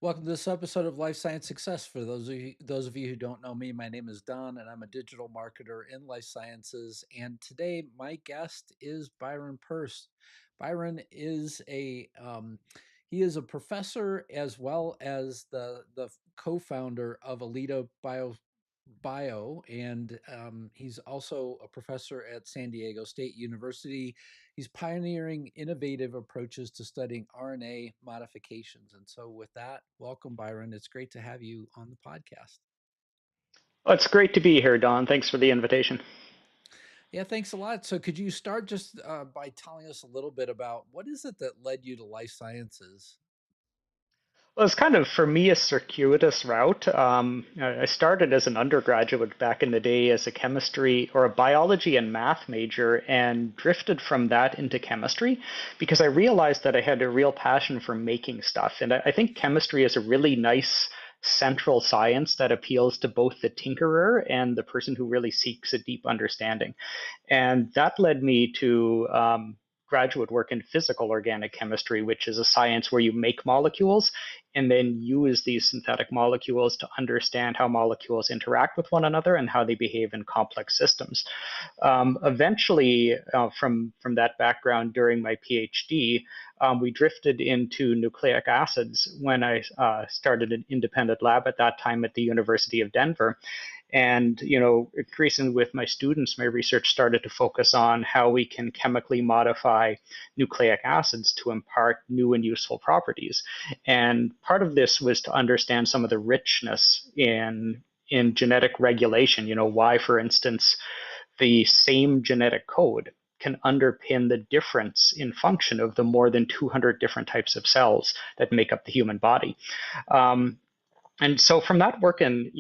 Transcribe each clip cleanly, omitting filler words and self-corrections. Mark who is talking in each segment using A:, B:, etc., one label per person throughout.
A: Welcome to this episode of Life Science Success. For those of you who don't know me, my name is Don, and I'm a digital marketer in life sciences. And today, my guest is Byron Purse. Byron is a professor as well as the co-founder of AlidaBio, and he's also a professor at San Diego State University. He's pioneering innovative approaches to studying RNA modifications. And so, with that, welcome, Byron. It's great to have you on the podcast.
B: Well, it's great to be here, Don. Thanks for the invitation.
A: Yeah, thanks a lot. So, could you start just by telling us a little bit about what is it that led you to life sciences?
B: Well, it's kind of, for me, a circuitous route. I started as an undergraduate back in the day as a chemistry or a biology and math major and drifted from that into chemistry because I realized that I had a real passion for making stuff. And I think chemistry is a really nice central science that appeals to both the tinkerer and the person who really seeks a deep understanding. And that led me to graduate work in physical organic chemistry, which is a science where you make molecules and then use these synthetic molecules to understand how molecules interact with one another and how they behave in complex systems. Eventually, from that background during my PhD, we drifted into nucleic acids when I started an independent lab at that time at the University of Denver. And, increasingly with my students, my research started to focus on how we can chemically modify nucleic acids to impart new and useful properties. And part of this was to understand some of the richness in genetic regulation. Why, for instance, the same genetic code can underpin the difference in function of the more than 200 different types of cells that make up the human body. Um, and so from that work and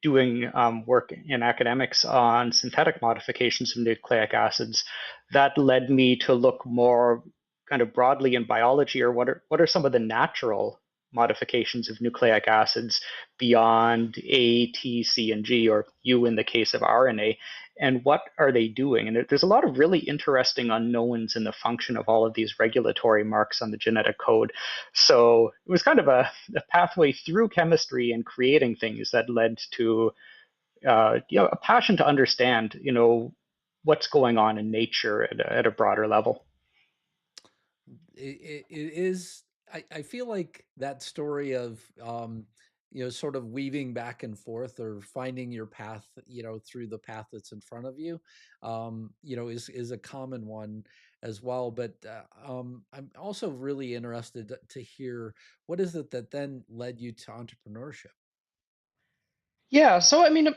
B: doing work in academics on synthetic modifications of nucleic acids, that led me to look more kind of broadly in biology, or what are some of the natural modifications of nucleic acids beyond A, T, C, and G, or U in the case of RNA, and what are they doing? And there's a lot of really interesting unknowns in the function of all of these regulatory marks on the genetic code. So it was kind of a pathway through chemistry and creating things that led to a passion to understand what's going on in nature at a broader level.
A: It is. I feel like that story of sort of weaving back and forth or finding your path, through the path that's in front of you, is a common one as well. But I'm also really interested to hear what is it that then led you to entrepreneurship.
B: Yeah, so I mean,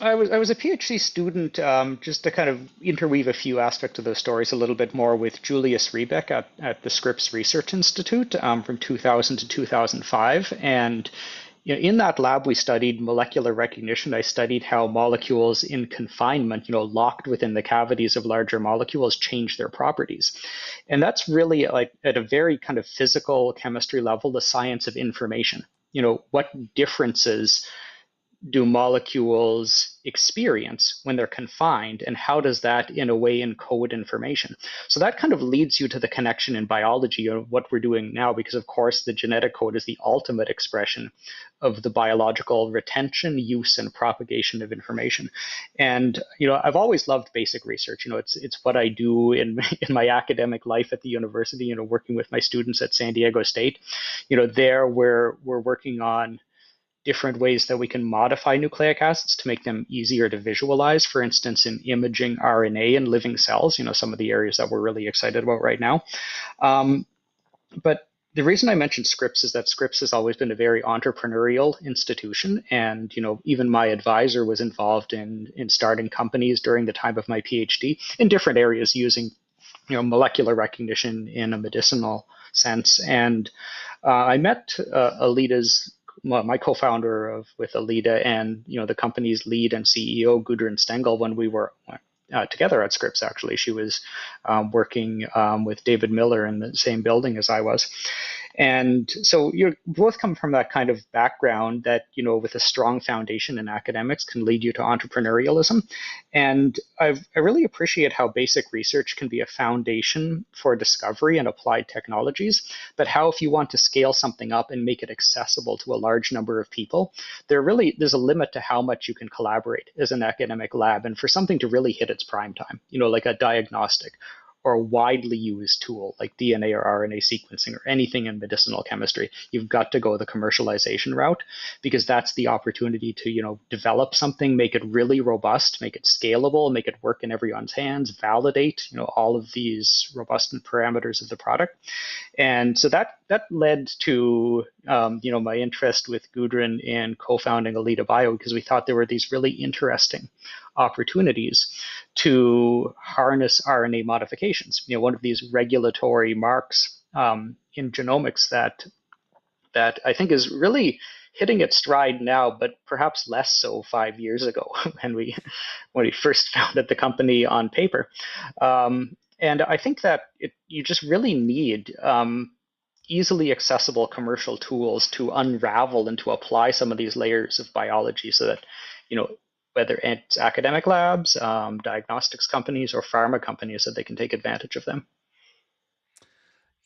B: I was a PhD student, just to kind of interweave a few aspects of those stories a little bit more with Julius Riebeck at the Scripps Research Institute from 2000 to 2005. And in that lab, we studied molecular recognition. I studied how molecules in confinement, locked within the cavities of larger molecules, change their properties. And that's really like at a very kind of physical chemistry level, the science of information. What differences do molecules experience when they're confined, and how does that in a way encode information? So that kind of leads you to the connection in biology of what we're doing now, because of course the genetic code is the ultimate expression of the biological retention, use, and propagation of information. And I've always loved basic research. It's what I do in in my academic life at the university, working with my students at San Diego State. There we're working on different ways that we can modify nucleic acids to make them easier to visualize. For instance, in imaging RNA in living cells, some of the areas that we're really excited about right now. Um, but the reason I mentioned Scripps is that Scripps has always been a very entrepreneurial institution, and even my advisor was involved in starting companies during the time of my PhD in different areas using molecular recognition in a medicinal sense. And I met Alida's my co-founder of with Alida, and the company's lead and CEO Gudrun Stengel, when we were together at Scripps. Actually, she was working with David Miller in the same building as I was, And so you both come from that kind of background that, with a strong foundation in academics can lead you to entrepreneurialism. And I really appreciate how basic research can be a foundation for discovery and applied technologies, but how if you want to scale something up and make it accessible to a large number of people, there's a limit to how much you can collaborate as an academic lab. And for something to really hit its prime time, like a diagnostic or a widely used tool like DNA or RNA sequencing or anything in medicinal chemistry, you've got to go the commercialization route because that's the opportunity to, develop something, make it really robust, make it scalable, make it work in everyone's hands, validate, all of these robust parameters of the product. And so that led to my interest with Gudrun in co-founding AlidaBio because we thought there were these really interesting opportunities to harness RNA modifications. One of these regulatory marks in genomics that I think is really hitting its stride now, but perhaps less so 5 years ago when we first founded the company on paper. And I think that you just really need easily accessible commercial tools to unravel and to apply some of these layers of biology so that, you know, whether it's academic labs, diagnostics companies, or pharma companies, that they can take advantage of them.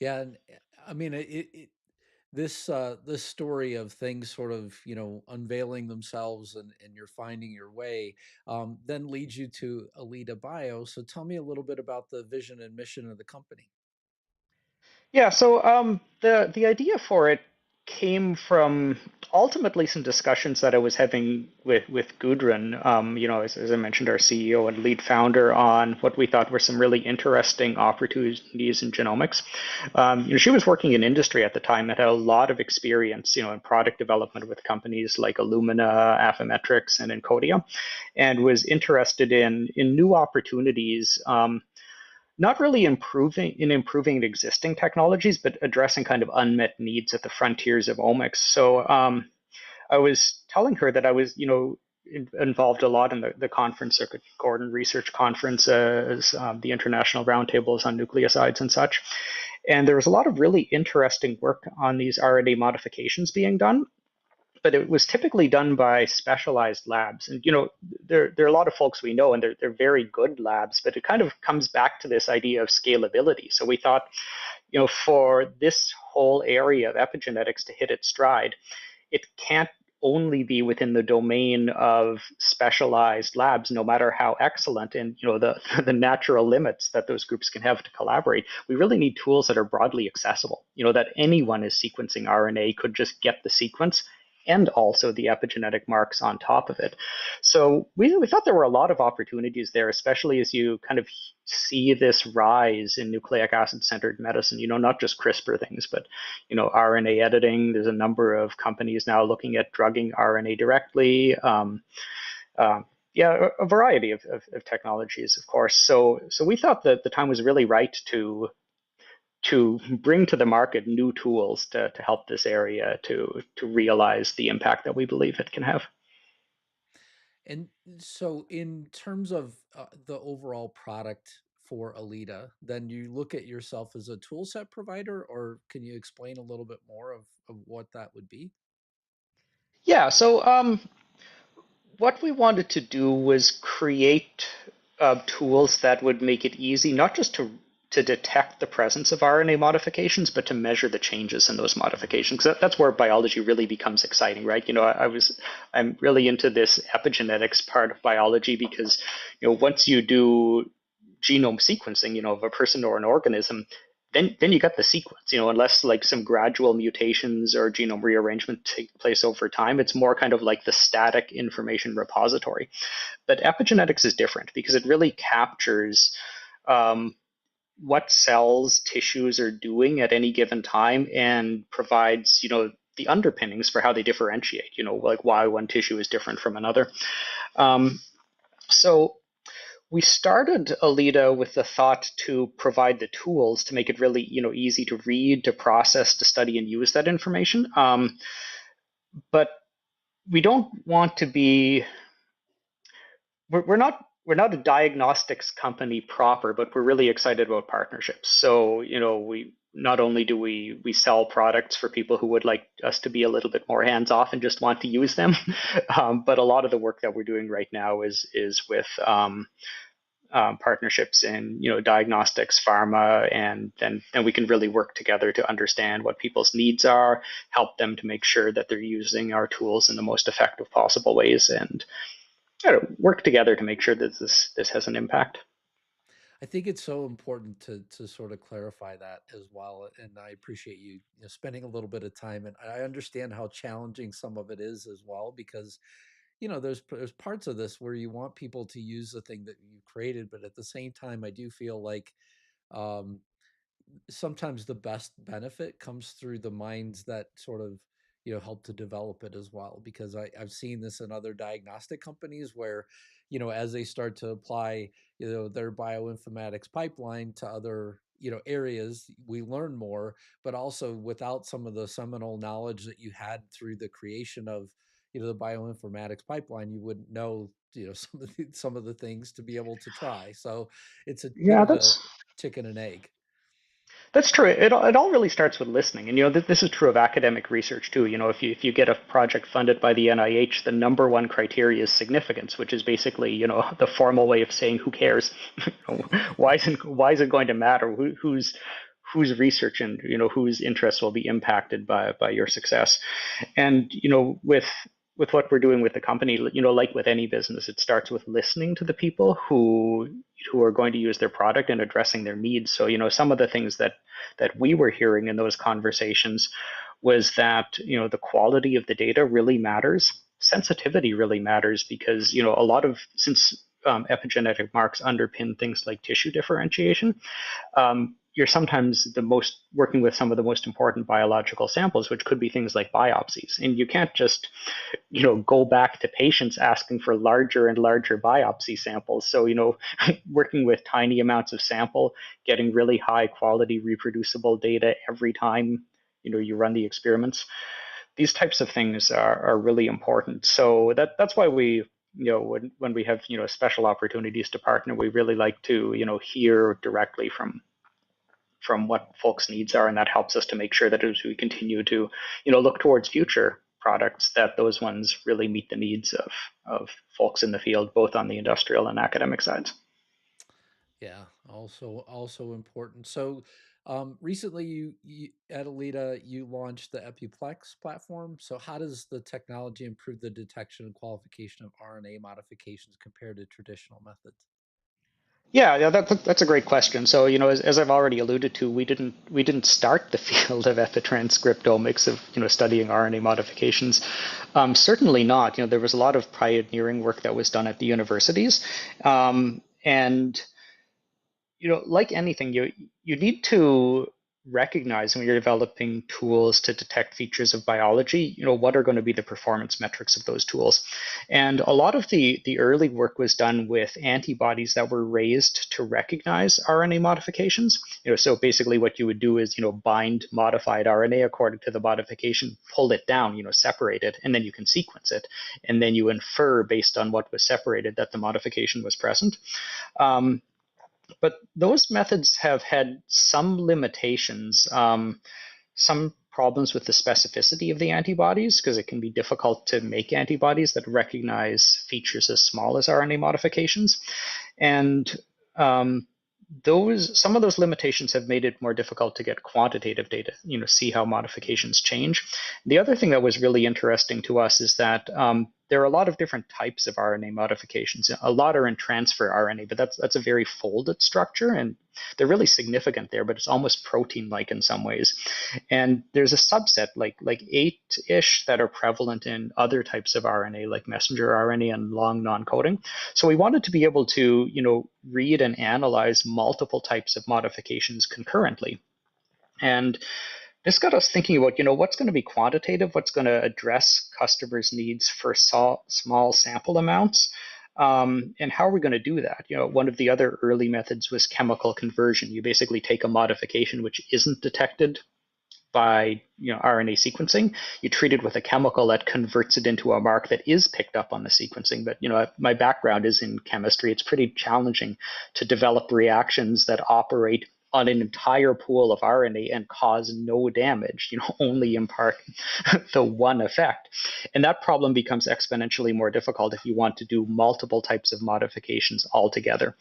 A: Yeah, and I mean this story of things sort of unveiling themselves and you're finding your way then leads you to Alita Bio. So tell me a little bit about the vision and mission of the company.
B: Yeah, so the idea for it came from ultimately some discussions that I was having with Gudrun, as I mentioned, our CEO and lead founder, on what we thought were some really interesting opportunities in genomics. She was working in industry at the time and had a lot of experience, in product development with companies like Illumina, Affymetrix, and Encodia, and was interested in new opportunities. Not really improving existing technologies, but addressing kind of unmet needs at the frontiers of omics. So I was telling her that I was, involved a lot in the conference circuit, Gordon Research Conference, the international roundtables on nucleosides and such. And there was a lot of really interesting work on these RNA modifications being done, but it was typically done by specialized labs. And there are a lot of folks we know, and they're very good labs, but it kind of comes back to this idea of scalability. So we thought, for this whole area of epigenetics to hit its stride, it can't only be within the domain of specialized labs, no matter how excellent, and the natural limits that those groups can have to collaborate. We really need tools that are broadly accessible, that anyone is sequencing RNA could just get the sequence and also the epigenetic marks on top of it. So we thought there were a lot of opportunities there, especially as you kind of see this rise in nucleic acid centered medicine, not just CRISPR things, but, RNA editing. There's a number of companies now looking at drugging RNA directly. Yeah, a variety of technologies, of course. So we thought that the time was really right to bring to the market new tools to help this area to realize the impact that we believe it can have.
A: And so in terms of the overall product for Alita, then you look at yourself as a tool set provider, or can you explain a little bit more of what that would be?
B: Yeah, so what we wanted to do was create tools that would make it easy not just to detect the presence of RNA modifications, but to measure the changes in those modifications. That's where biology really becomes exciting, right? I'm really into this epigenetics part of biology because, once you do genome sequencing, of a person or an organism, then you got the sequence, unless like some gradual mutations or genome rearrangement take place over time. It's more kind of like the static information repository. But epigenetics is different because it really captures what cells, tissues are doing at any given time and provides, the underpinnings for how they differentiate, like why one tissue is different from another. So we started Alida with the thought to provide the tools to make it really, easy to read, to process, to study, and use that information. But we don't want to be we're not we're not a diagnostics company proper, but we're really excited about partnerships. So, we not only do we sell products for people who would like us to be a little bit more hands off and just want to use them, but a lot of the work that we're doing right now is with partnerships in diagnostics, pharma, and then we can really work together to understand what people's needs are, help them to make sure that they're using our tools in the most effective possible ways, and work together to make sure that this has an impact.
A: I think it's so important to sort of clarify that as well, and I appreciate you, spending a little bit of time, and I understand how challenging some of it is as well, because there's parts of this where you want people to use the thing that you created, but at the same time, I do feel like um, sometimes the best benefit comes through the minds that sort of help to develop it as well, because I've seen this in other diagnostic companies where as they start to apply their bioinformatics pipeline to other areas, we learn more, but also without some of the seminal knowledge that you had through the creation of the bioinformatics pipeline, you wouldn't know some of the things to be able to try. So it's a bit
B: Yeah,
A: of a
B: that's
A: chicken and egg.
B: That's true. It all really starts with listening, and this is true of academic research too. If you get a project funded by the NIH, the number one criteria is significance, which is basically the formal way of saying who cares. Why is it going to matter? Whose research and whose interests will be impacted by your success. And with what we're doing with the company, like with any business, it starts with listening to the people who are going to use their product and addressing their needs. So, some of the things that we were hearing in those conversations was that, the quality of the data really matters. Sensitivity really matters because, a lot of since epigenetic marks underpin things like tissue differentiation, you're sometimes the most working with some of the most important biological samples, which could be things like biopsies. And you can't just, go back to patients asking for larger and larger biopsy samples. So, working with tiny amounts of sample, getting really high quality reproducible data every time, you run the experiments. These types of things are really important. So that's why we, when we have, special opportunities to partner, we really like to, hear directly from what folks' needs are, and that helps us to make sure that as we continue to, look towards future products, that those ones really meet the needs of folks in the field, both on the industrial and academic sides.
A: Yeah, also important. So, recently you at Alida you launched the Epiplex platform. So, how does the technology improve the detection and qualification of RNA modifications compared to traditional methods?
B: Yeah, that's a great question. So, as I've already alluded to, we didn't start the field of epitranscriptomics of studying RNA modifications. Certainly not. There was a lot of pioneering work that was done at the universities, and like anything, you need to recognize when you're developing tools to detect features of biology, what are going to be the performance metrics of those tools. And a lot of the early work was done with antibodies that were raised to recognize RNA modifications. So basically what you would do is, bind modified RNA according to the modification, pull it down, separate it, and then you can sequence it. And then you infer based on what was separated that the modification was present. Um, but those methods have had some limitations, some problems with the specificity of the antibodies, because it can be difficult to make antibodies that recognize features as small as RNA modifications. And um, those some of those limitations have made it more difficult to get quantitative data, see how modifications change. The other thing that was really interesting to us is that there are a lot of different types of RNA modifications. A lot are in transfer RNA, but that's a very folded structure, and they're really significant there, but it's almost protein-like in some ways. And there's a subset, like eight-ish, that are prevalent in other types of RNA, like messenger RNA and long non-coding. So we wanted to be able to, read and analyze multiple types of modifications concurrently. And this got us thinking about, what's going to be quantitative, what's going to address customers' needs for small sample amounts, and how are we going to do that? One of the other early methods was chemical conversion. You basically take a modification which isn't detected by RNA sequencing. You treat it with a chemical that converts it into a mark that is picked up on the sequencing. But my background is in chemistry. It's pretty challenging to develop reactions that operate on an entire pool of RNA and cause no damage, only impart the one effect. And that problem becomes exponentially more difficult if you want to do multiple types of modifications altogether.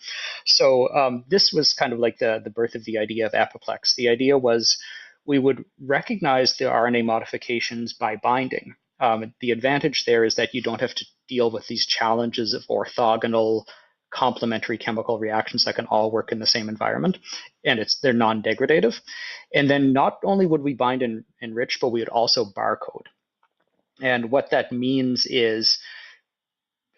B: So this was kind of like the birth of the idea of epiplex. The idea was we would recognize the RNA modifications by binding. The advantage there is that you don't have to deal with these challenges of orthogonal complementary chemical reactions that can all work in the same environment, and they're non-degradative. And then not only would we bind and enrich, but we would also barcode. And what that means is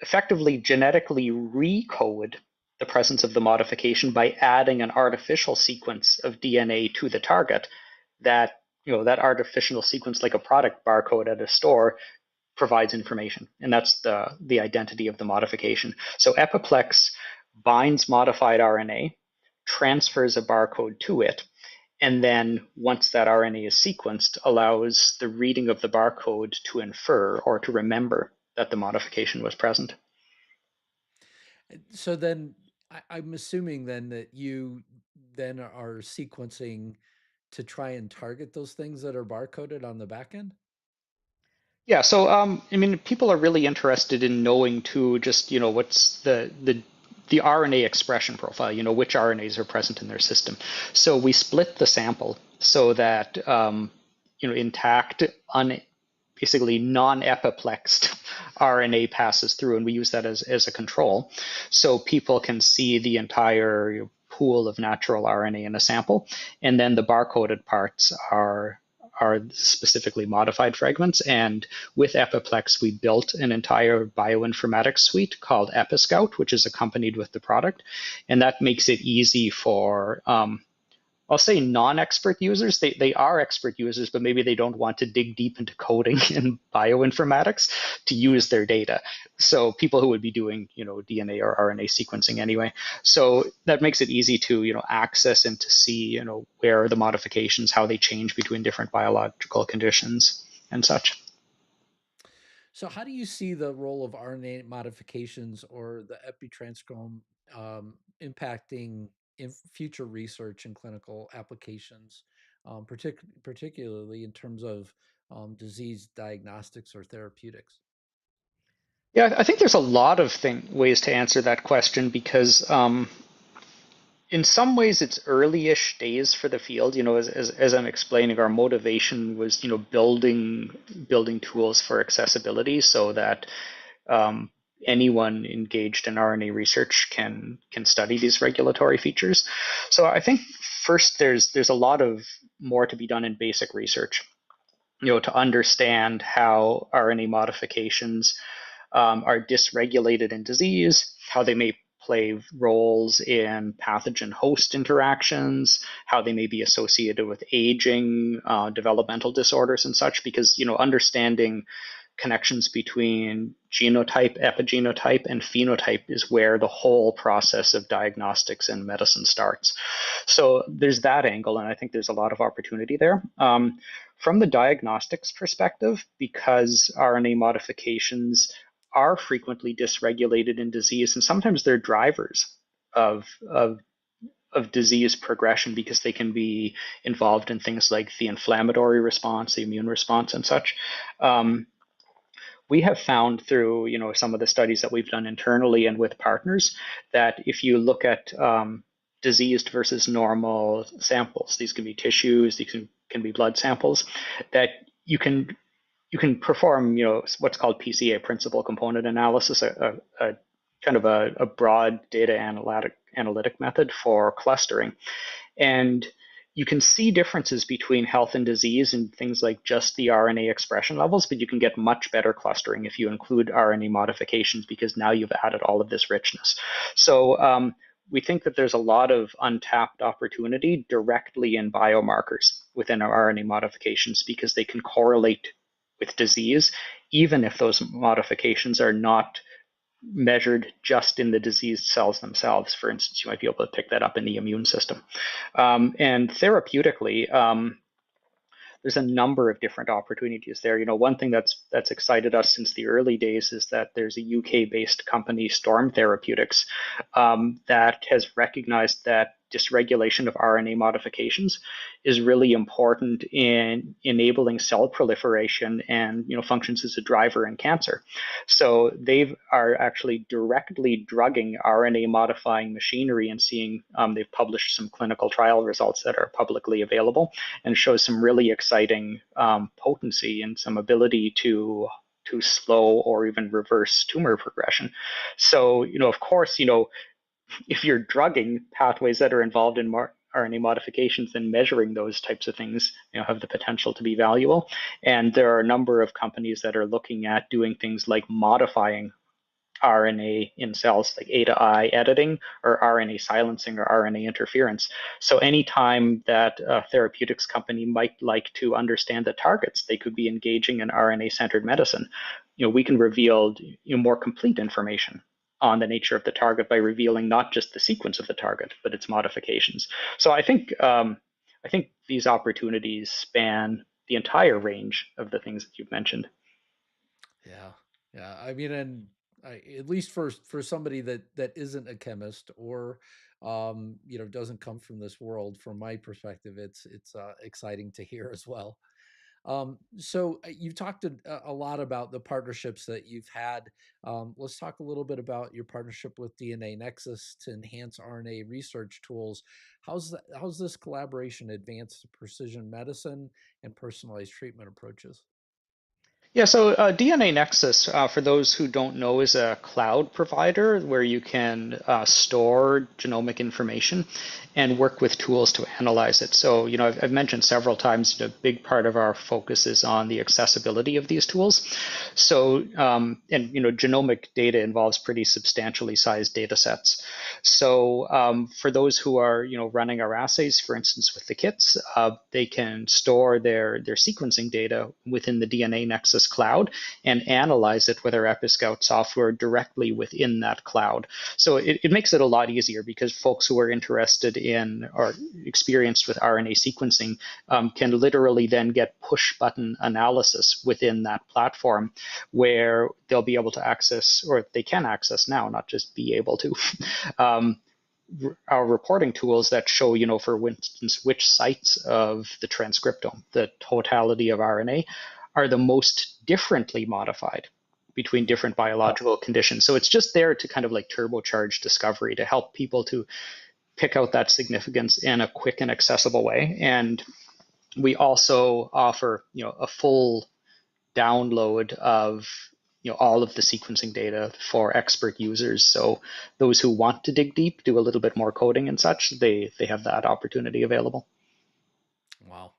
B: effectively genetically recode the presence of the modification by adding an artificial sequence of DNA to the target that that artificial sequence, like a product barcode at a store, provides information, and that's the identity of the modification. So epiplex binds modified RNA, transfers a barcode to it, and then once that RNA is sequenced, allows the reading of the barcode to infer or to remember that the modification was present.
A: So then I'm assuming then that you then are sequencing to try and target those things that are barcoded on the back end?
B: Yeah, so I mean, people are really interested in knowing too, just what's the RNA expression profile, which RNAs are present in their system. So we split the sample so that intact, basically non-epiplexed RNA passes through, and we use that as a control, so people can see the entire pool of natural RNA in a sample, and then the barcoded parts are specifically modified fragments. And with Epiplex, we built an entire bioinformatics suite called Episcout, which is accompanied with the product. And that makes it easy for, I'll say non-expert users. They are expert users, but maybe they don't want to dig deep into coding and bioinformatics to use their data. So people who would be doing, DNA or RNA sequencing anyway. So that makes it easy to, access and to see, where are the modifications, how they change between different biological conditions and such.
A: So how do you see the role of RNA modifications or the epitranscriptome impacting in future research and clinical applications, particularly in terms of disease diagnostics or therapeutics?
B: Yeah, I think there's a lot of ways to answer that question because in some ways it's early-ish days for the field. As I'm explaining, our motivation was building tools for accessibility so that anyone engaged in RNA research can study these regulatory features. So I think first there's a lot of more to be done in basic research, to understand how RNA modifications are dysregulated in disease, how they may play roles in pathogen host interactions, how they may be associated with aging, developmental disorders, and such, because understanding connections between genotype, epigenotype, and phenotype is where the whole process of diagnostics and medicine starts. So there's that angle, and I think there's a lot of opportunity there. From the diagnostics perspective, because RNA modifications are frequently dysregulated in disease, and sometimes they're drivers of disease progression because they can be involved in things like the inflammatory response, the immune response, and such. We have found through some of the studies that we've done internally and with partners that if you look at diseased versus normal samples, these can be tissues, these can be blood samples, that you can perform what's called PCA, principal component analysis, a kind of a broad data analytic method for clustering, and you can see differences between health and disease in things like just the RNA expression levels, but you can get much better clustering if you include RNA modifications because now you've added all of this richness. So we think that there's a lot of untapped opportunity directly in biomarkers within our RNA modifications because they can correlate with disease, even if those modifications are not measured just in the diseased cells themselves. For instance, you might be able to pick that up in the immune system. And therapeutically, there's a number of different opportunities there. One thing that's excited us since the early days is that there's a UK-based company, Storm Therapeutics, that has recognized that dysregulation of RNA modifications is really important in enabling cell proliferation and functions as a driver in cancer. So they are actually directly drugging RNA modifying machinery and seeing they've published some clinical trial results that are publicly available and show some really exciting potency and some ability to slow or even reverse tumor progression. So, of course, if you're drugging pathways that are involved in RNA modifications, then measuring those types of things have the potential to be valuable. And there are a number of companies that are looking at doing things like modifying RNA in cells, like A to I editing or RNA silencing or RNA interference. So anytime that a therapeutics company might like to understand the targets they could be engaging in RNA-centered medicine, we can reveal more complete information on the nature of the target by revealing not just the sequence of the target, but its modifications. So I think these opportunities span the entire range of the things that you've mentioned.
A: Yeah, yeah. I mean, and at least for somebody that isn't a chemist or doesn't come from this world, from my perspective, it's exciting to hear as well. So you've talked a lot about the partnerships that you've had. Let's talk a little bit about your partnership with DNA Nexus to enhance RNA research tools. How's this collaboration advanced precision medicine and personalized treatment approaches?
B: Yeah, so DNA Nexus, for those who don't know, is a cloud provider where you can store genomic information and work with tools to analyze it. So, I've mentioned several times, a big part of our focus is on the accessibility of these tools. So, genomic data involves pretty substantially sized data sets. So, for those who are, running our assays, for instance, with the kits, they can store their sequencing data within the DNA Nexus cloud and analyze it with our Episcout software directly within that cloud. So it makes it a lot easier because folks who are interested in or experienced with RNA sequencing can literally then get push button analysis within that platform where they'll be able to access, or they can access now, not just be able to, our reporting tools that show, for instance, which sites of the transcriptome, the totality of RNA, are the most differently modified between different biological conditions. So it's just there to kind of like turbocharge discovery to help people to pick out that significance in a quick and accessible way. And we also offer, a full download of all of the sequencing data for expert users. So those who want to dig deep, do a little bit more coding and such, they have that opportunity available.
A: Wow.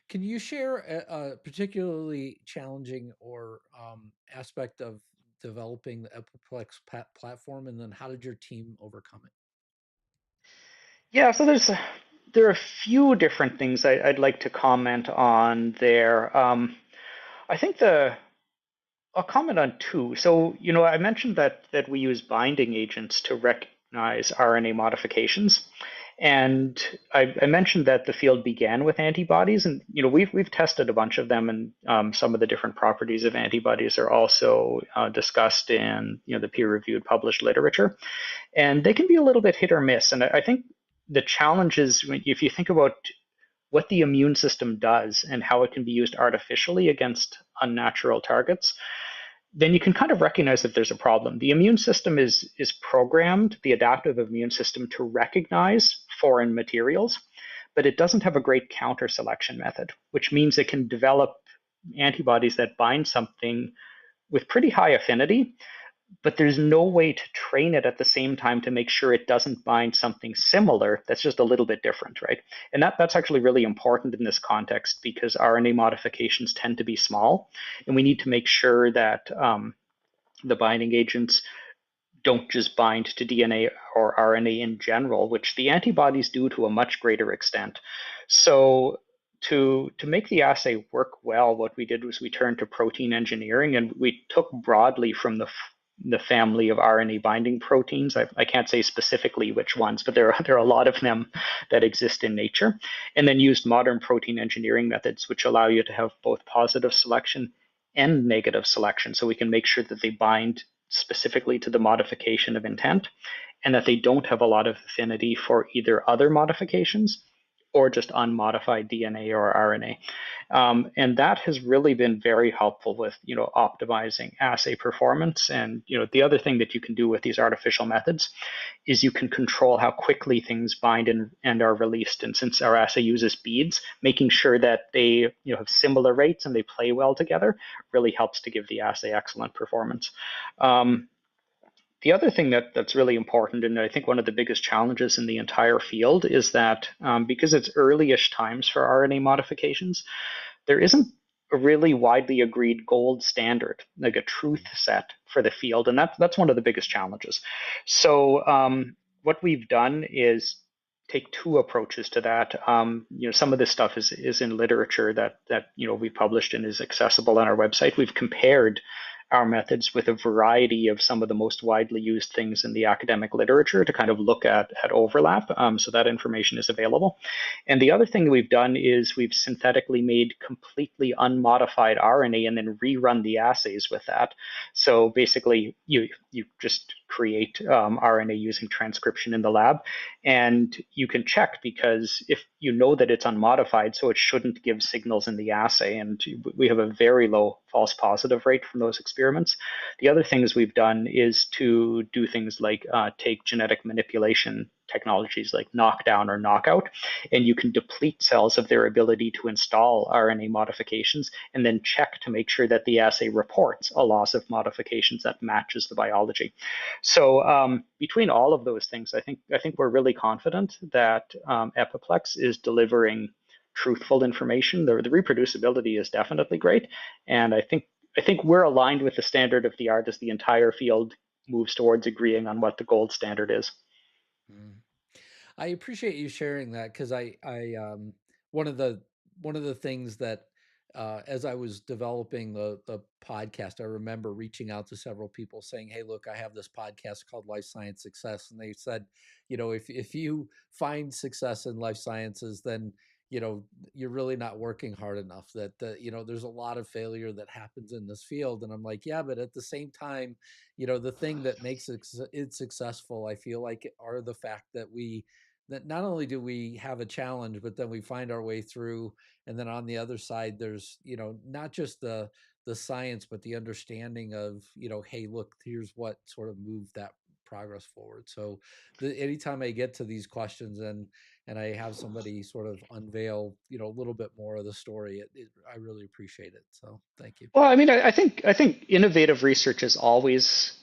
A: Can you share a particularly challenging or aspect of developing the Epiplex platform, and then how did your team overcome it?
B: Yeah, so there are a few different things I'd like to comment on there. I think I'll comment on two. So, I mentioned that we use binding agents to recognize RNA modifications. And I mentioned that the field began with antibodies, and we've tested a bunch of them, and some of the different properties of antibodies are also discussed in the peer-reviewed published literature, and they can be a little bit hit or miss. And I think the challenge is if you think about what the immune system does and how it can be used artificially against unnatural targets, then you can kind of recognize that there's a problem. The immune system is programmed, the adaptive immune system, to recognize foreign materials, but it doesn't have a great counter selection method, which means it can develop antibodies that bind something with pretty high affinity, but there's no way to train it at the same time to make sure it doesn't bind something similar that's just a little bit different, right? And that's actually really important in this context because RNA modifications tend to be small, and we need to make sure that the binding agents don't just bind to DNA or RNA in general, which the antibodies do to a much greater extent. So to make the assay work well, what we did was we turned to protein engineering, and we took broadly from the the family of RNA binding proteins. I can't say specifically which ones, but there are a lot of them that exist in nature. And then used modern protein engineering methods, which allow you to have both positive selection and negative selection. So we can make sure that they bind specifically to the modification of intent and that they don't have a lot of affinity for either other modifications or just unmodified DNA or RNA. And that has really been very helpful with, optimizing assay performance. And, the other thing that you can do with these artificial methods is you can control how quickly things bind and are released. And since our assay uses beads, making sure that they, have similar rates and they play well together really helps to give the assay excellent performance. The other thing that's really important, and I think one of the biggest challenges in the entire field, is that because it's early-ish times for RNA modifications, there isn't a really widely agreed gold standard, like a truth set for the field, and that's one of the biggest challenges. So what we've done is take two approaches to that. Some of this stuff is in literature that we published and is accessible on our website. We've compared our methods with a variety of some of the most widely used things in the academic literature to kind of look at overlap. So that information is available. And the other thing that we've done is we've synthetically made completely unmodified RNA and then rerun the assays with that. So basically, you just create RNA using transcription in the lab, and you can check because if you know that it's unmodified, so it shouldn't give signals in the assay, and we have a very low false positive rate from those experiments. The other things we've done is to do things like take genetic manipulation technologies like knockdown or knockout, and you can deplete cells of their ability to install RNA modifications and then check to make sure that the assay reports a loss of modifications that matches the biology. So between all of those things, I think we're really confident that Epiplex is delivering truthful information. The reproducibility is definitely great, and I think we're aligned with the standard of the art as the entire field moves towards agreeing on what the gold standard is.
A: Mm. I appreciate you sharing that because I one of the one of the things that as I was developing the podcast, I remember reaching out to several people saying, "Hey, look, I have this podcast called Life Science Success," and they said, if you find success in life sciences, then you're really not working hard enough. That there's a lot of failure that happens in this field, and I'm like, yeah, but at the same time, the thing that makes it successful, I feel like, are the fact that not only do we have a challenge, but then we find our way through. And then on the other side, there's, not just the science, but the understanding of, hey, look, here's what sort of moved that progress forward. So anytime I get to these questions and I have somebody sort of unveil, a little bit more of the story, I really appreciate it. So thank you.
B: Well, I mean, I think innovative research is always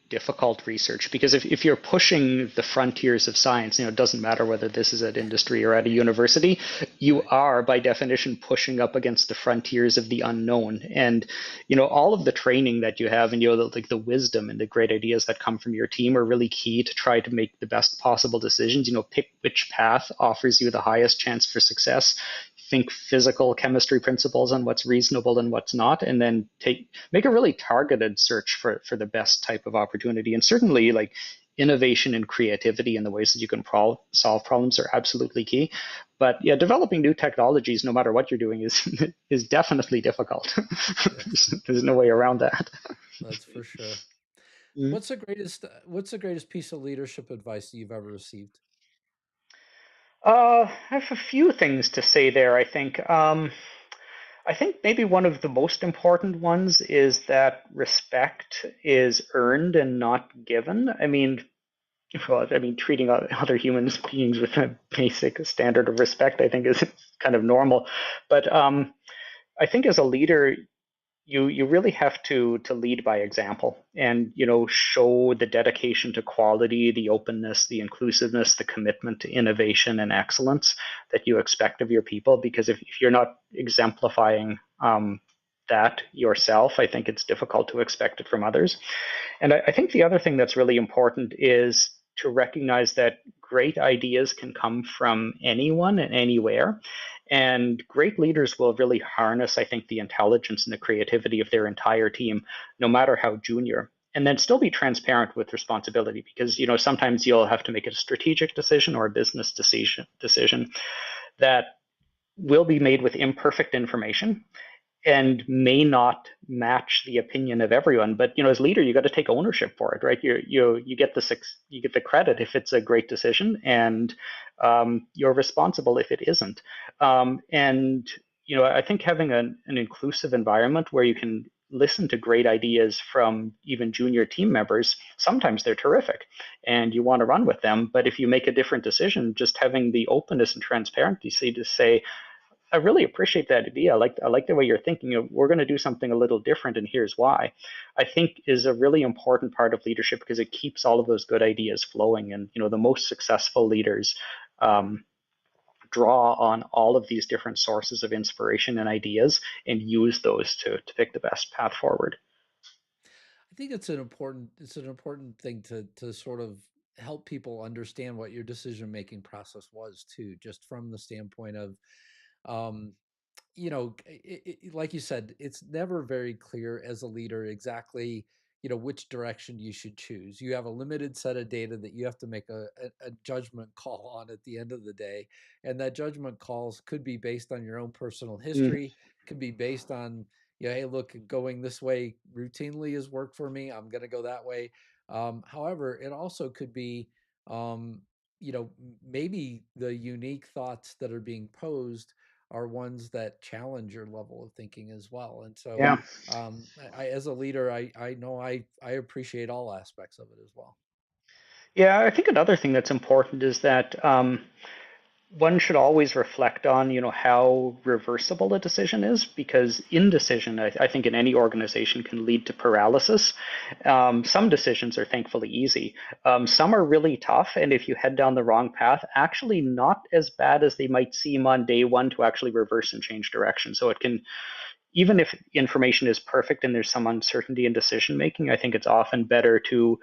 B: difficult research because if you're pushing the frontiers of science, it doesn't matter whether this is at industry or at a university, you
A: Right.
B: are by definition pushing up against the frontiers of the unknown. And all of the training that you have and like the wisdom and the great ideas that come from your team are really key to try to make the best possible decisions. Pick which path offers you the highest chance for success, think physical chemistry principles on what's reasonable and what's not, and then make a really targeted search for the best type of opportunity. And certainly, like innovation and creativity in the ways that you can solve problems are absolutely key. But yeah, developing new technologies, no matter what you're doing, is is definitely difficult.
A: Yes,
B: There's no way around that.
A: that's for sure.
B: Mm.
A: What's the greatest piece of leadership advice that you've ever received?
B: I have a few things to say there. I think maybe one of the most important ones is that respect is earned and not given. I mean, treating other human beings with a basic standard of respect, I think, is kind of normal. But I think as a leader, you really have to lead by example and show the dedication to quality, the openness, the inclusiveness, the commitment to innovation and excellence that you expect of your people. Because if you're not exemplifying that yourself, I think it's difficult to expect it from others. And I think the other thing that's really important is to recognize that great ideas can come from anyone and anywhere. And great leaders will really harness, I think, the intelligence and the creativity of their entire team, no matter how junior. and then still be transparent with responsibility, because sometimes you'll have to make a strategic decision or a business decision that will be made with imperfect information and may not match the opinion of everyone. But as leader, you got to take ownership for it, right? You get the credit if it's a great decision, and you're responsible if it isn't. And I think having an inclusive environment where you can listen to great ideas from even junior team members, sometimes they're terrific and you want to run with them. But if you make a different decision, just having the openness and transparency to say, I really appreciate that idea. I like the way you're thinking of, we're going to do something a little different, and here's why. I think is a really important part of leadership, because it keeps all of those good ideas flowing. And the most successful leaders um, draw on all of these different sources of inspiration and ideas and use those to pick the best path forward.
A: I think it's an important thing to sort of help people understand what your decision making process was too, just from the standpoint of um, like you said, it's never very clear as a leader exactly, which direction you should choose. You have a limited set of data that you have to make a judgment call on at the end of the day. And that judgment calls could be based on your own personal
B: Mm,
A: history, could be based on, hey, look, going this way routinely has worked for me. I'm going to go that way. However, it also could be, um, maybe the unique thoughts that are being posed are ones that challenge your level of thinking as well. And so,
B: yeah.
A: as a leader, I know I appreciate all aspects of it as well.
B: Yeah, I think another thing that's important is that one should always reflect on, how reversible a decision is, because indecision, I think, in any organization can lead to paralysis. Some decisions are thankfully easy. Some are really tough, and if you head down the wrong path, actually not as bad as they might seem on day one to actually reverse and change direction. So it can, even if information is perfect and there's some uncertainty in decision making, I think it's often better to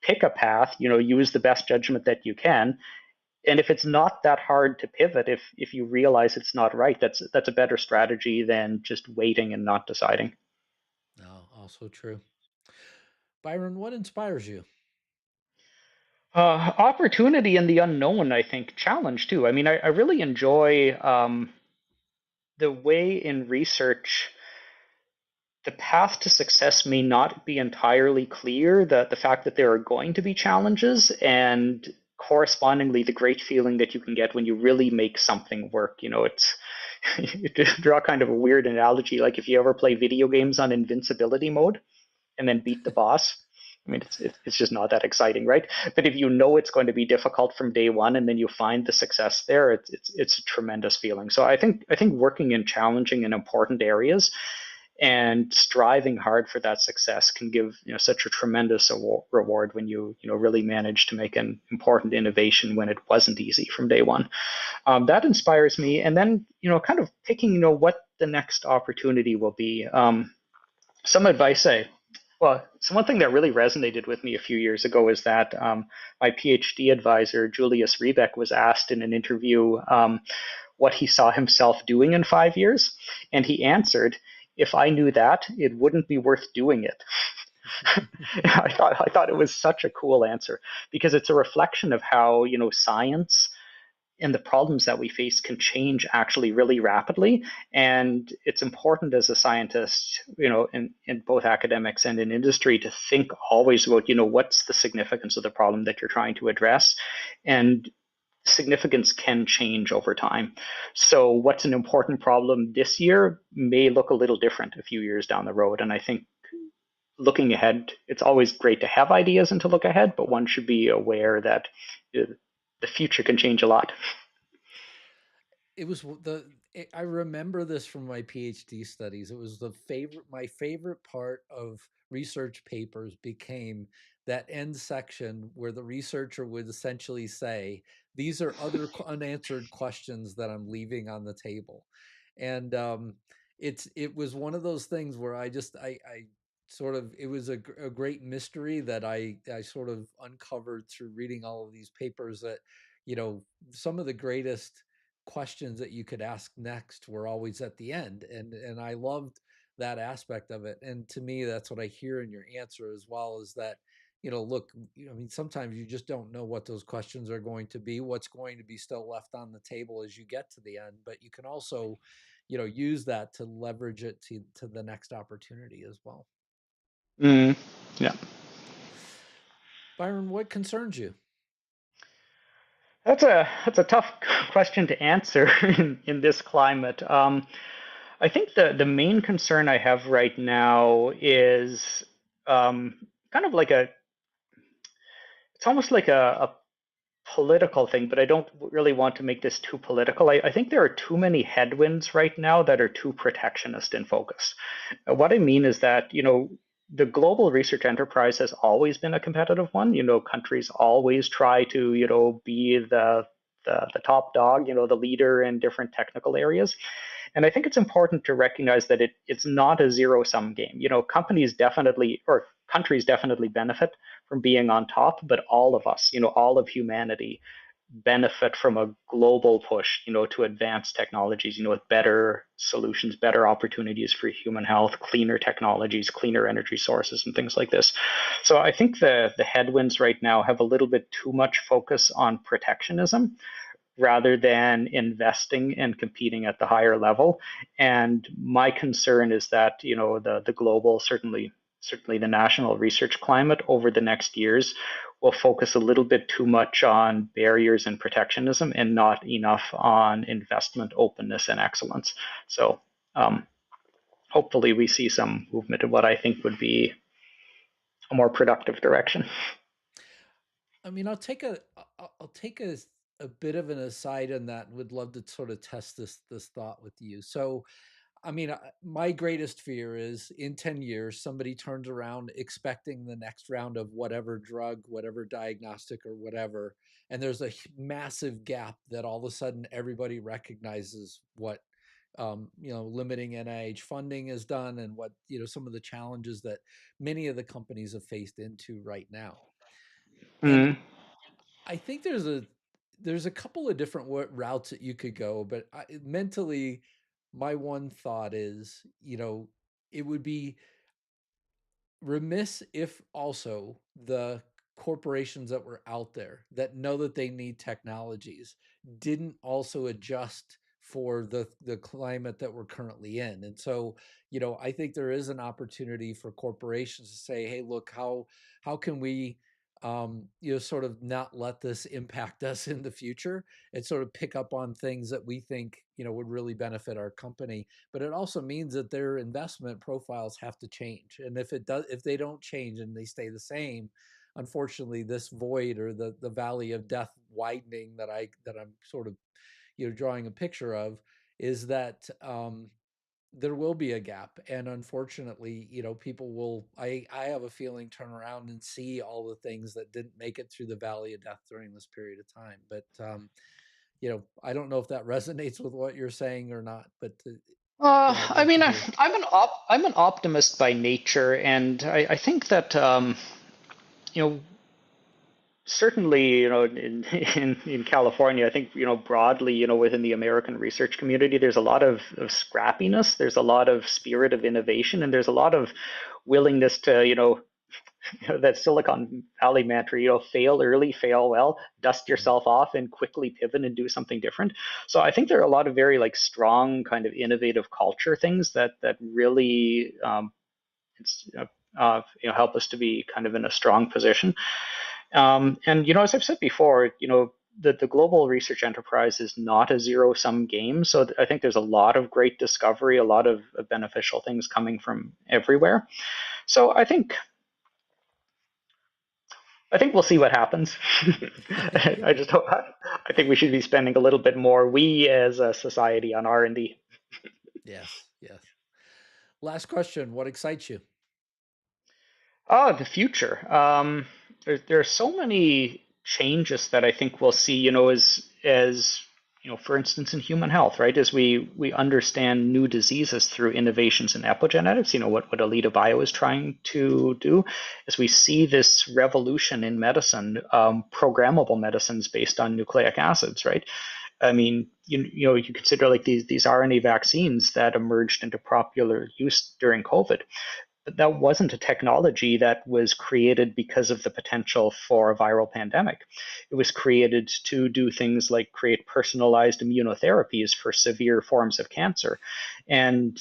B: pick a path, use the best judgment that you can, and if it's not that hard to pivot, if you realize it's not right, that's a better strategy than just waiting and not deciding.
A: No, also true. Byron, what inspires you?
B: Opportunity and the unknown, I think, challenge too. I mean, I really enjoy the way in research the path to success may not be entirely clear. The fact that there are going to be challenges, and correspondingly the great feeling that you can get when you really make something work. It's to draw kind of a weird analogy, like if you ever play video games on invincibility mode and then beat the boss. I mean, it's just not that exciting, right? But if you know it's going to be difficult from day one, and then you find the success there, it's a tremendous feeling. So I think working in challenging and important areas and striving hard for that success can give such a tremendous reward when you really manage to make an important innovation when it wasn't easy from day one. That inspires me. And then kind of picking what the next opportunity will be. Some advice I Well, so one thing that really resonated with me a few years ago is that my PhD advisor, Julius Riebeck, was asked in an interview what he saw himself doing in 5 years. And he answered, if I knew that, it wouldn't be worth doing it. I thought it was such a cool answer, because it's a reflection of how science and the problems that we face can change actually really rapidly. And it's important as a scientist, in both academics and in industry, to think always about, what's the significance of the problem that you're trying to address. And significance can change over time. So what's an important problem this year may look a little different a few years down the road. And I think looking ahead, it's always great to have ideas and to look ahead, but one should be aware that the future can change a lot.
A: It was I remember this from my PhD studies. It was my favorite part of research papers became that end section where the researcher would essentially say, these are other unanswered questions that I'm leaving on the table. And it was one of those things where I sort of, it was a great mystery that I sort of uncovered through reading all of these papers, that some of the greatest questions that you could ask next were always at the end. And I loved that aspect of it. And to me, that's what I hear in your answer as well, is that, look, I mean, sometimes you just don't know what those questions are going to be, what's going to be still left on the table as you get to the end, but you can also, use that to leverage it to the next opportunity as well.
B: Mm, yeah.
A: Byron, what concerns you?
B: That's a tough question to answer in this climate. I think the main concern I have right now is kind of like it's almost like a political thing, but I don't really want to make this too political. I think there are too many headwinds right now that are too protectionist in focus. What I mean is that, the global research enterprise has always been a competitive one. Countries always try to, be the top dog, the leader in different technical areas. And I think it's important to recognize that it's not a zero sum game. Companies definitely, or countries definitely benefit from being on top, but all of us, all of humanity benefit from a global push, to advance technologies, with better solutions, better opportunities for human health, cleaner technologies, cleaner energy sources, and things like this. So I think the headwinds right now have a little bit too much focus on protectionism rather than investing and competing at the higher level. And my concern is that, the global, certainly the national research climate over the next years will focus a little bit too much on barriers and protectionism and not enough on investment, openness, and excellence. So hopefully we see some movement in what I think would be a more productive direction.
A: I mean, I'll take a bit of an aside on that. Would love to sort of test this thought with you. So, I mean, my greatest fear is in 10 years, somebody turns around expecting the next round of whatever drug, whatever diagnostic, or whatever. And there's a massive gap that all of a sudden everybody recognizes what, limiting NIH funding has done, and what, some of the challenges that many of the companies have faced into right now. And
B: Mm.
A: I think there's a couple of different routes that you could go, but mentally, my one thought is, it would be remiss if also the corporations that were out there that know that they need technologies didn't also adjust for the climate that we're currently in. And so, I think there is an opportunity for corporations to say, hey, look, how can we, sort of not let this impact us in the future, and sort of pick up on things that we think, would really benefit our company. But it also means that their investment profiles have to change. And if they don't change and they stay the same, unfortunately, this void, or the valley of death widening that I'm sort of, drawing a picture of, is that there will be a gap. And unfortunately, people will, I have a feeling, turn around and see all the things that didn't make it through the valley of death during this period of time. But I don't know if that resonates with what you're saying or not, but I'd
B: I
A: love
B: mean,
A: to hear.
B: I'm an optimist by nature, and I think that you know certainly, in California, I think, broadly, within the American research community, there's a lot of scrappiness, there's a lot of spirit of innovation, and there's a lot of willingness to, that Silicon Valley mantra, fail early, fail well, dust
A: Mm.
B: yourself off, and quickly pivot and do something different. So I think there are a lot of very like strong kind of innovative culture things that really it's, help us to be kind of in a strong position. And as I've said before, the global research enterprise is not a zero-sum game. So I think there's a lot of great discovery, a lot of beneficial things coming from everywhere. So I think we'll see what happens. I just hope, I think we should be spending a little bit more, we as a society, on R&D.
A: Yes, yes. Last question. What excites you?
B: Oh, the future. There are so many changes that I think we'll see, as for instance, in human health, right? As we understand new diseases through innovations in epigenetics, what AlidaBio is trying to do, as we see this revolution in medicine, programmable medicines based on nucleic acids, right? I mean, you consider like these RNA vaccines that emerged into popular use during COVID. But that wasn't a technology that was created because of the potential for a viral pandemic. It was created to do things like create personalized immunotherapies for severe forms of cancer. And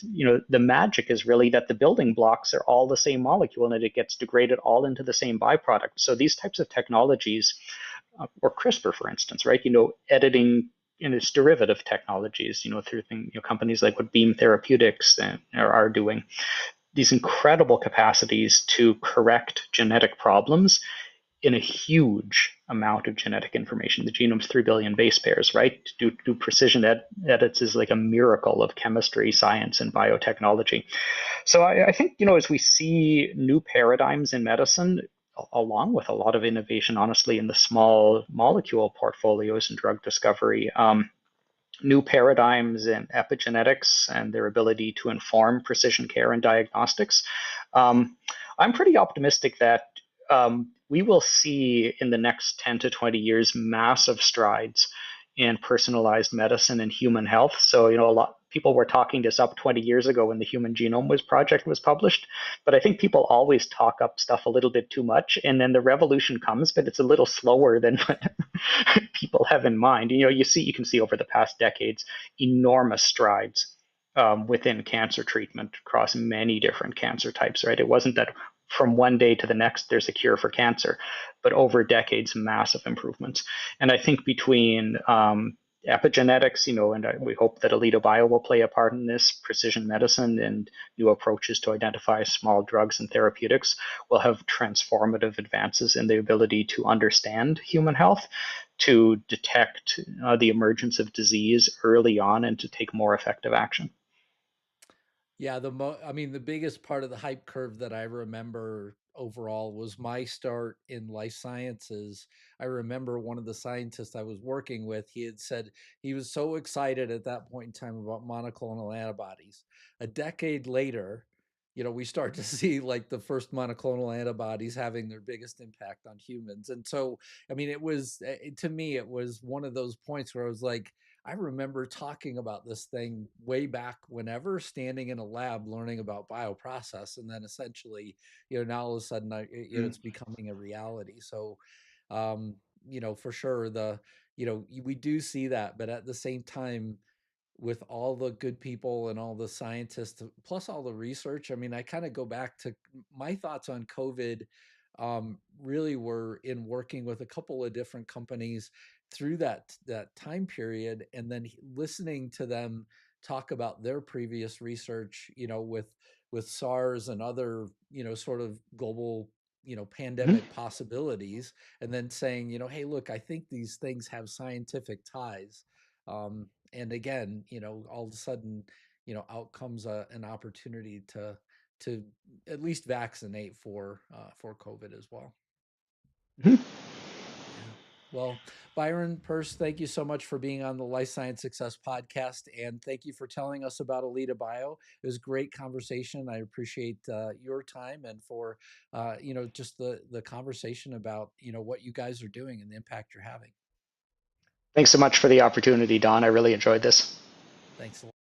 B: the magic is really that the building blocks are all the same molecule and it gets degraded all into the same byproduct. So these types of technologies, or CRISPR, for instance, right? Editing in its derivative technologies, through companies like what Beam Therapeutics are doing, these incredible capacities to correct genetic problems in a huge amount of genetic information. The genome's 3 billion base pairs, right? To do precision edits is like a miracle of chemistry, science, and biotechnology. So I think, as we see new paradigms in medicine, along with a lot of innovation, honestly, in the small molecule portfolios and drug discovery, new paradigms in epigenetics and their ability to inform precision care and diagnostics. Um, I'm pretty optimistic that we will see in the next 10 to 20 years massive strides in personalized medicine and human health. So, a lot people were talking this up 20 years ago when the Human Genome was Project was published, but I think people always talk up stuff a little bit too much, and then the revolution comes, but it's a little slower than what people have in mind. You can see over the past decades enormous strides within cancer treatment across many different cancer types. Right? It wasn't that from one day to the next there's a cure for cancer, but over decades, massive improvements. And I think between epigenetics, and we hope that AlidaBio will play a part in this, precision medicine and new approaches to identify small drugs and therapeutics will have transformative advances in the ability to understand human health, to detect the emergence of disease early on, and to take more effective action.
A: Yeah, I mean, the biggest part of the hype curve that I remember overall was my start in life sciences. I remember one of the scientists I was working with, he had said he was so excited at that point in time about monoclonal antibodies. A decade later, we start to see like the first monoclonal antibodies having their biggest impact on humans. And so, I mean, to me, it was one of those points where I was like, I remember talking about this thing way back whenever, standing in a lab learning about bioprocess, and then essentially, now all of a sudden, it's becoming a reality. So, um, for sure, we do see that, but at the same time, with all the good people and all the scientists plus all the research, I mean, I kind of go back to my thoughts on COVID. Really were in working with a couple of different companies through that time period, and then listening to them talk about their previous research, with SARS and other, sort of global,
B: Mm-hmm.
A: pandemic possibilities, and then saying, hey, look, I think these things have scientific ties. And again, all of a sudden, out comes an opportunity to at least vaccinate for COVID as well.
B: Mm-hmm.
A: Yeah. Well, Byron Purse, thank you so much for being on the Life Science Success podcast, and thank you for telling us about AlidaBio. It was a great conversation. I appreciate your time and for just the conversation about what you guys are doing and the impact you're having.
B: Thanks so much for the opportunity, Don. I really enjoyed this.
A: Thanks a lot.